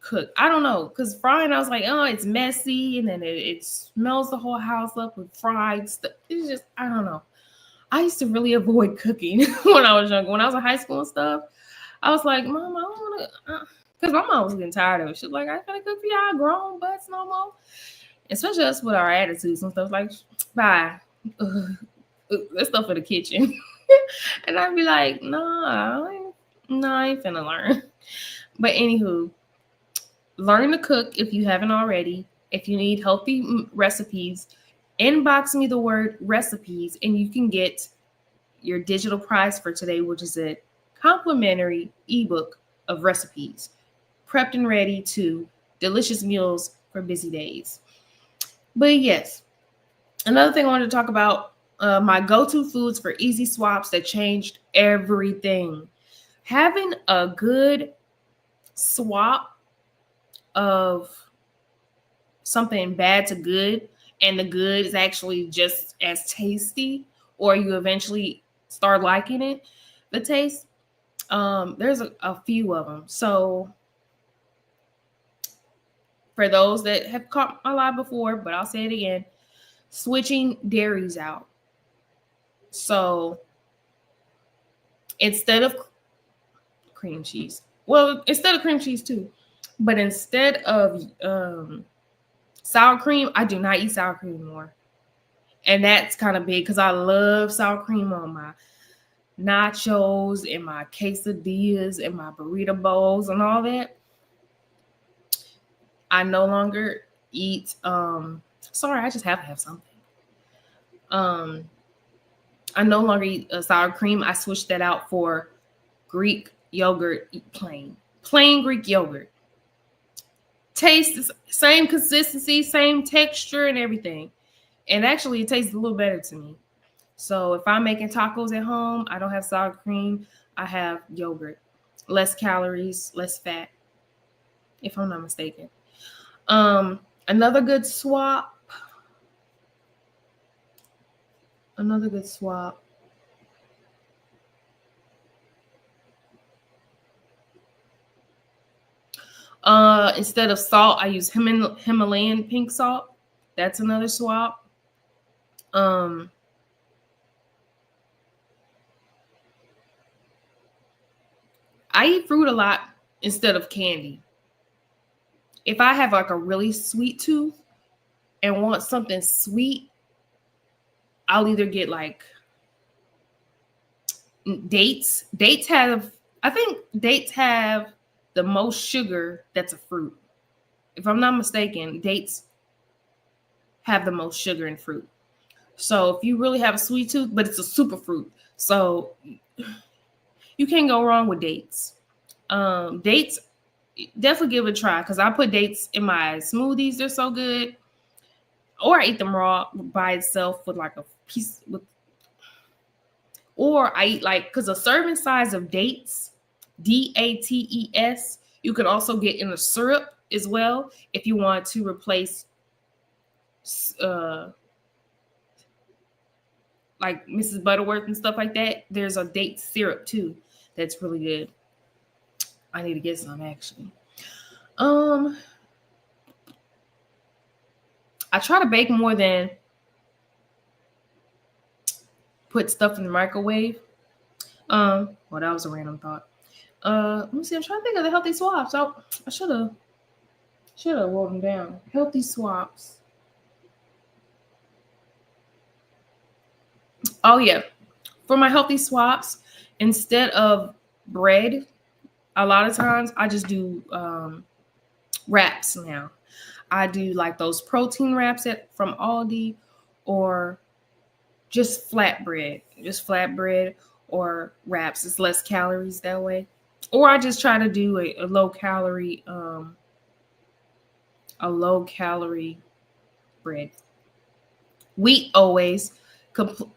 cook. I don't know, because frying, I was like, oh, it's messy, and then it smells the whole house up with fried stuff. It's just, I don't know. I used to really avoid cooking when I was younger. When I was in high school and stuff, I was like, Mom, I don't want to, because my mom was getting tired of it. She was like, I ain't gonna cook for y'all grown butts no more. Especially us with our attitudes and stuff. Like, bye. That's stuff for the kitchen. And I'd be like, nah, I ain't finna learn. But anywho, learn to cook if you haven't already. If you need healthy recipes, inbox me the word recipes and you can get your digital prize for today, which is a complimentary ebook of recipes, prepped and ready to delicious meals for busy days. But yes, another thing I wanted to talk about, my go-to foods for easy swaps that changed everything. Having a good swap of something bad to good, and the good is actually just as tasty, or you eventually start liking it, the taste. There's a few of them. So for those that have caught my lie before, but I'll say it again, switching dairies out. So instead of cream cheese, well, instead of cream cheese too, but instead of sour cream, I do not eat sour cream anymore. And that's kind of big because I love sour cream on my nachos and my quesadillas and my burrito bowls and all that. I no longer eat sorry, I just have to have something. I no longer eat sour cream. I switched that out for Greek yogurt, plain Greek yogurt. Taste same consistency, same texture and everything. And actually it tastes a little better to me. So if I'm making tacos at home, I don't have sour cream, I have yogurt. Less calories, less fat, if I'm not mistaken. Another good swap. Instead of salt, I use Himalayan pink salt. That's another swap. I eat fruit a lot instead of candy. if I have like a really sweet tooth and want something sweet, I'll either get like dates. I think dates have the most sugar that's a fruit. If I'm not mistaken, dates have the most sugar in fruit. So if you really have a sweet tooth, but it's a super fruit, so you can't go wrong with dates. Dates, definitely give it a try because I put dates in my smoothies. They're so good. Or I eat them raw by itself with like a piece with, or I eat like because a serving size of dates, DATES, you could also get in a syrup as well if you want to replace uh like Mrs. Butterworth and stuff like that. There's a date syrup too that's really good. I need to get some actually. Um, I try to bake more than put stuff in the microwave. Well, that was a random thought. Let me see. I'm trying to think of the healthy swaps. I should have wrote them down. Healthy swaps. Oh yeah, for my healthy swaps, instead of bread, a lot of times I just do wraps now. I do like those protein wraps from Aldi, or just flatbread or wraps. It's less calories that way. Or I just try to do a low calorie bread. Wheat always,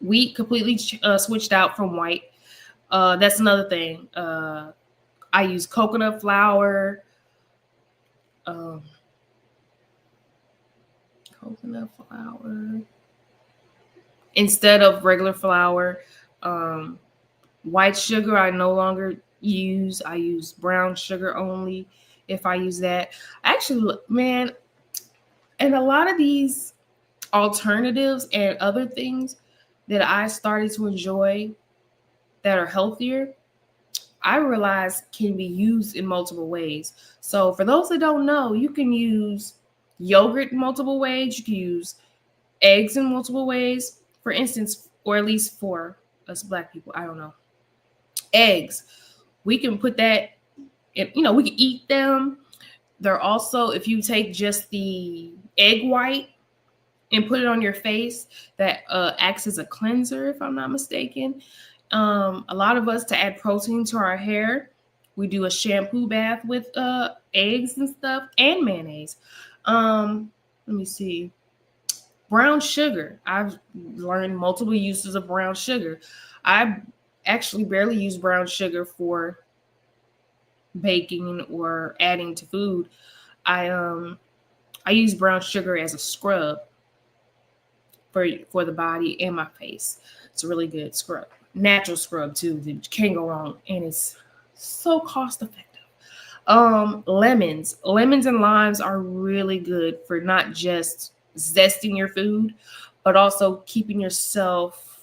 wheat completely switched out from white. That's another thing. I use coconut flour. Um, Coconut flour instead of regular flour. Um, White sugar I no longer use. I use brown sugar only if I use that. Actually, man, and a lot of these alternatives and other things that I started to enjoy that are healthier, I realize can be used in multiple ways. So for those that don't know, you can use yogurt in multiple ways. You can use eggs in multiple ways. For instance, or at least for us Black people, I don't know. Eggs, we can put that in, we can eat them. They're also, if you take just the egg white and put it on your face, that acts as a cleanser, if I'm not mistaken. A lot of us, to add protein to our hair, we do a shampoo bath with eggs and stuff and mayonnaise. Let me see. Brown sugar. I've learned multiple uses of brown sugar. I actually barely use brown sugar for baking or adding to food. I use brown sugar as a scrub for the body and my face. It's a really good scrub. Natural scrub too. You can't go wrong. And it's so cost effective. Lemons and limes are really good for not just zesting your food, but also keeping yourself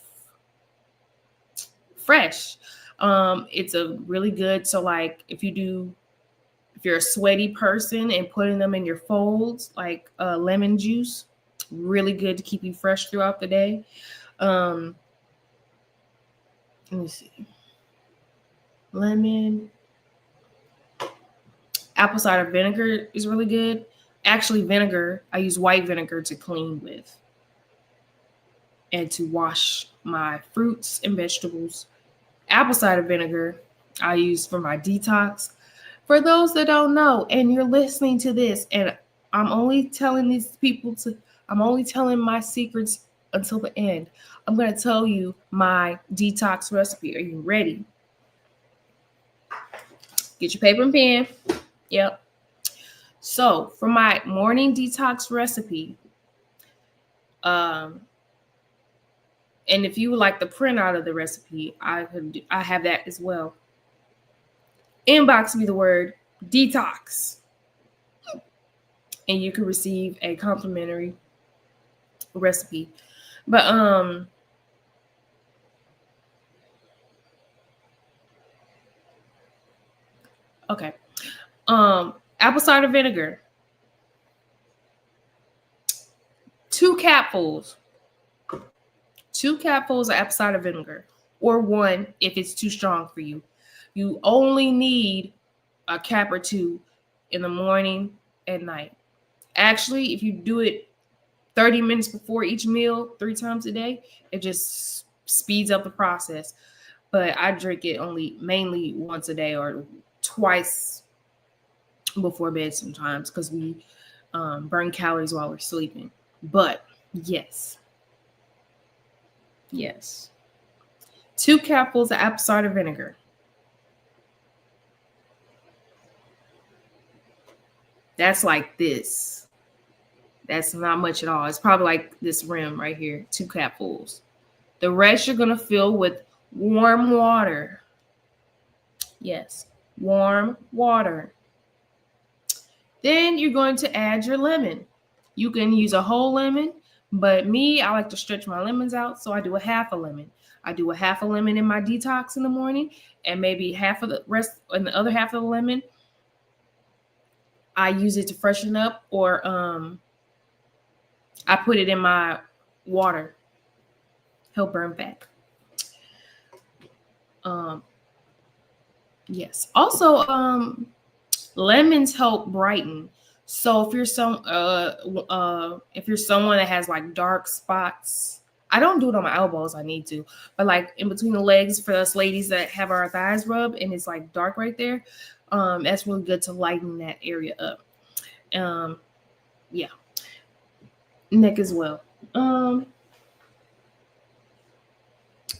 fresh. It's a really good. So like if you're a sweaty person and putting them in your folds, like lemon juice, really good to keep you fresh throughout the day. Let me see. Lemon, apple cider vinegar is really good. Actually, vinegar, I use white vinegar to clean with and to wash my fruits and vegetables. Apple cider vinegar, I use for my detox. For those that don't know, and you're listening to this, and I'm only telling I'm only telling my secrets until the end. I'm going to tell you my detox recipe. Are you ready? Get your paper and pen. Yep. So for my morning detox recipe, um, and if you would like the printout of the recipe, I have that as well. Inbox me the word detox, and you can receive a complimentary recipe. But okay. Apple cider vinegar. 2 capfuls. 2 capfuls of apple cider vinegar, or 1 if it's too strong for you. You only need a cap or 2 in the morning and night. Actually, if you do it 30 minutes before each meal 3 times a day, it just speeds up the process. But I drink it only mainly once a day or twice before bed sometimes because we burn calories while we're sleeping. But yes. 2 capfuls of apple cider vinegar. That's like this. That's not much at all. It's probably like this rim right here, 2 capfuls. The rest you're going to fill with warm water. Yes, warm water. Then you're going to add your lemon. You can use a whole lemon, but me, I like to stretch my lemons out, so I do a half a lemon. I do a half a lemon in my detox in the morning, and maybe half of the rest, and the other half of the lemon, I use it to freshen up, or I put it in my water, help burn fat. Yes. Also, lemons help brighten. So if you're someone that has like dark spots, I don't do it on my elbows. I need to, but like in between the legs for us ladies that have our thighs rubbed and it's like dark right there, that's really good to lighten that area up. Yeah, neck as well.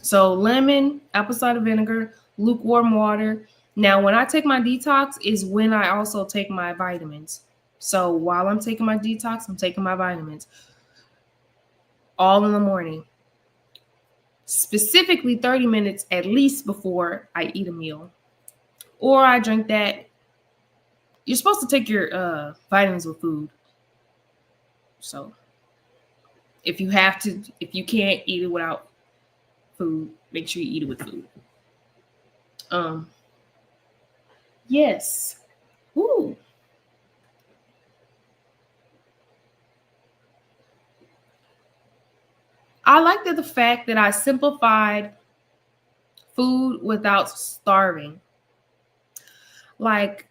So lemon, apple cider vinegar, lukewarm water. Now, when I take my detox is when I also take my vitamins. So while I'm taking my detox, I'm taking my vitamins all in the morning. Specifically 30 minutes at least before I eat a meal. Or I drink that. You're supposed to take your vitamins with food. So if you have to, if you can't eat it without food, make sure you eat it with food. Yes. Ooh. I like the fact that I simplified food without starving. Like,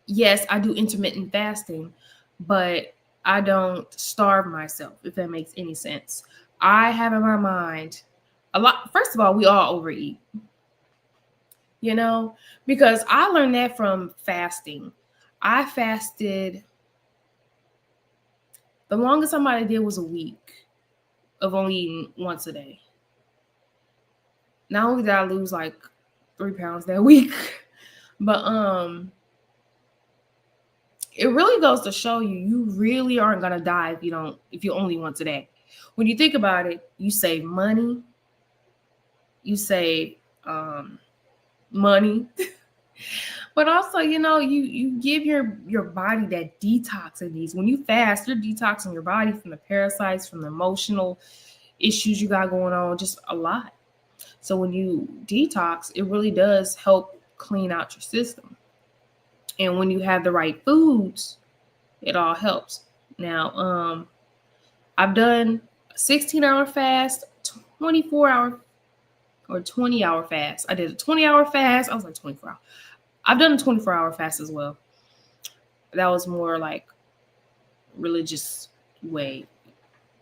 yes, I do intermittent fasting, but I don't starve myself, if that makes any sense. I have in my mind a lot. First of all, we all overeat, you know, because I learned that from fasting. I fasted, the longest somebody did was a week of only eating once a day. Not only did I lose like 3 pounds that week, but it really goes to show you really aren't gonna die if you only once a day. When you think about it, you save money, you save money, but also you give your body that detox it needs. When you fast, you're detoxing your body from the parasites, from the emotional issues you got going on, just a lot. So when you detox, it really does help clean out your system. And when you have the right foods, it all helps. Now, I've done 16-hour fast, 24-hour or 20-hour fast. I did a 20-hour fast. I was like 24 hours. I've done a 24-hour fast as well. That was more like religious way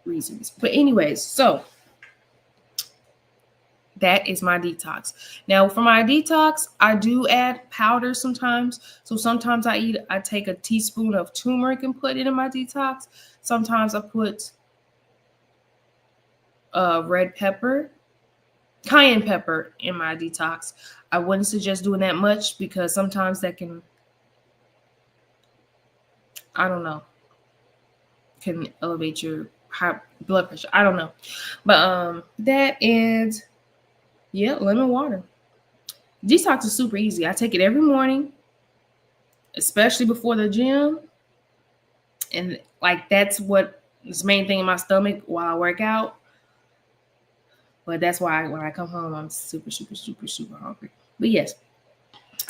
reasons. But anyways, so that is my detox. Now, for my detox, I do add powder sometimes. So sometimes I take a teaspoon of turmeric and put it in my detox. Sometimes I put red pepper, cayenne pepper in my detox. I wouldn't suggest doing that much because sometimes that can, I don't know, can elevate your high blood pressure. I don't know. But that is, yeah, lemon water. Detox is super easy. I take it every morning, especially before the gym. And like that's what is the main thing in my stomach while I work out. But that's why when I come home, I'm super, super, super, super hungry. But yes,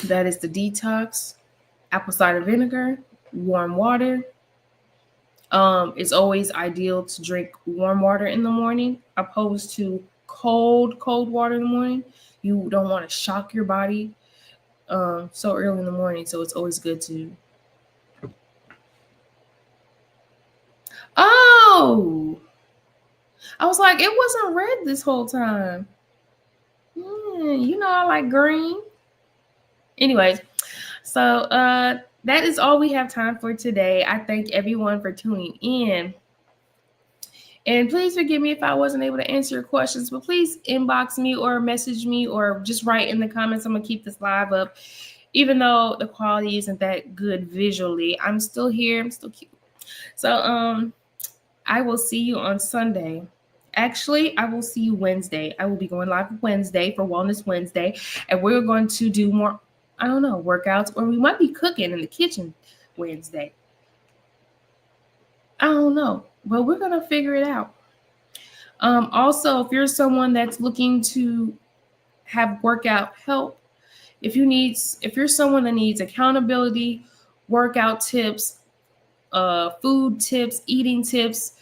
that is the detox. Apple cider vinegar, warm water, It's always ideal to drink warm water in the morning opposed to cold water in the morning. You don't want to shock your body so early in the morning. So it's always good to. Oh, I was like, it wasn't red this whole time. You know, I like green. Anyways, so that is all we have time for today. I thank everyone for tuning in. And please forgive me if I wasn't able to answer your questions, but please inbox me or message me or just write in the comments. I'm going to keep this live up. Even though the quality isn't that good visually, I'm still here. I'm still cute. So I will see you on Sunday. Actually, I will see you Wednesday. I will be going live Wednesday for Wellness Wednesday. And we're going to do more, I don't know, workouts, or we might be cooking in the kitchen Wednesday. I don't know, but we're going to figure it out. Also, if you're someone that's looking to have workout help, if you're someone that needs accountability, workout tips, food tips, eating tips,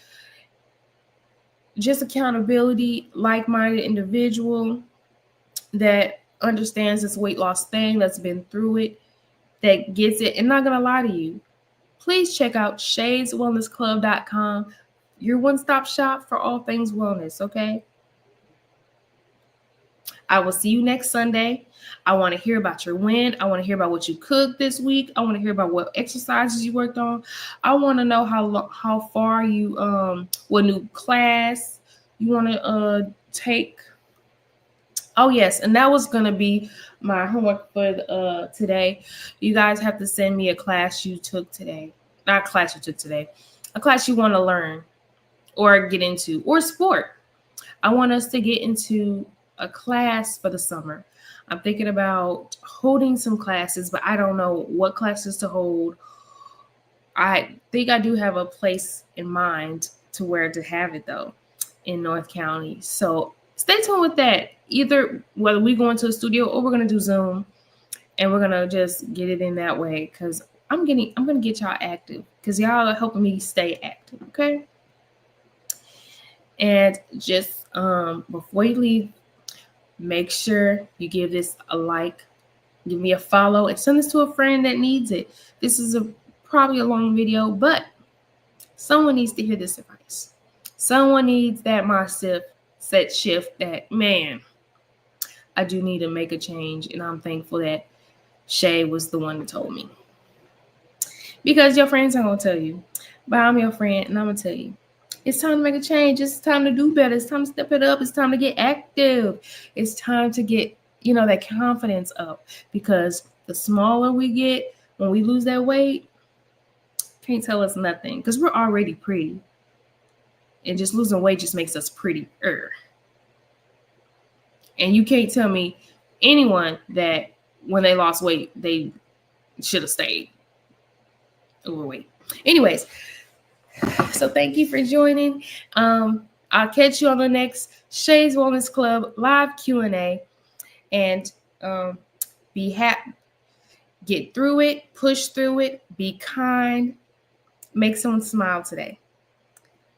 just accountability, like-minded individual that understands this weight loss thing, that's been through it, that gets it, and not gonna lie to you, please check out shayswellnessclub.com, your one-stop shop for all things wellness, okay? I will see you next Sunday. I want to hear about your win. I want to hear about what you cooked this week. I want to hear about what exercises you worked on. I want to know how far you what new class you want to take. Oh yes, and that was gonna be my homework for today. You guys have to send me a class you took today. Not a class you took today. A class you want to learn or get into, or sport. I want us to get into a class for the summer. I'm thinking about holding some classes, but I don't know what classes to hold. I think I do have a place in mind to where to have it though, in North County. So stay tuned with that. Either whether we go into a studio or we're gonna do Zoom, and we're gonna just get it in that way, because I'm gonna get y'all active, because y'all are helping me stay active. Okay. And just before you leave, make sure you give this a like, give me a follow, and send this to a friend that needs it. This is probably a long video, but someone needs to hear this advice. Someone needs that mindset shift that, man, I do need to make a change. And I'm thankful that Shay was the one that told me. Because your friends aren't going to tell you, but I'm your friend, and I'm going to tell you. It's time to make a change. It's time to do better. It's time to step it up. It's time to get active. It's time to get, that confidence up, because the smaller we get, when we lose that weight, can't tell us nothing, because we're already pretty. And just losing weight just makes us prettier. And you can't tell me anyone that when they lost weight, they should have stayed overweight. Anyways, so thank you for joining. I'll catch you on the next Shay's Wellness Club live Q&A. And be happy. Get through it. Push through it. Be kind. Make someone smile today.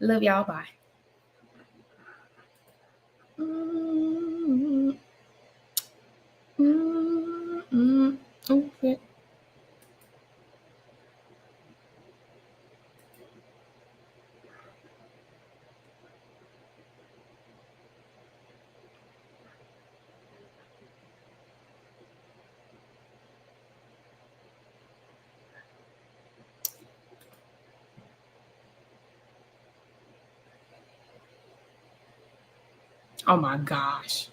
Love y'all. Bye. Okay. Oh my gosh.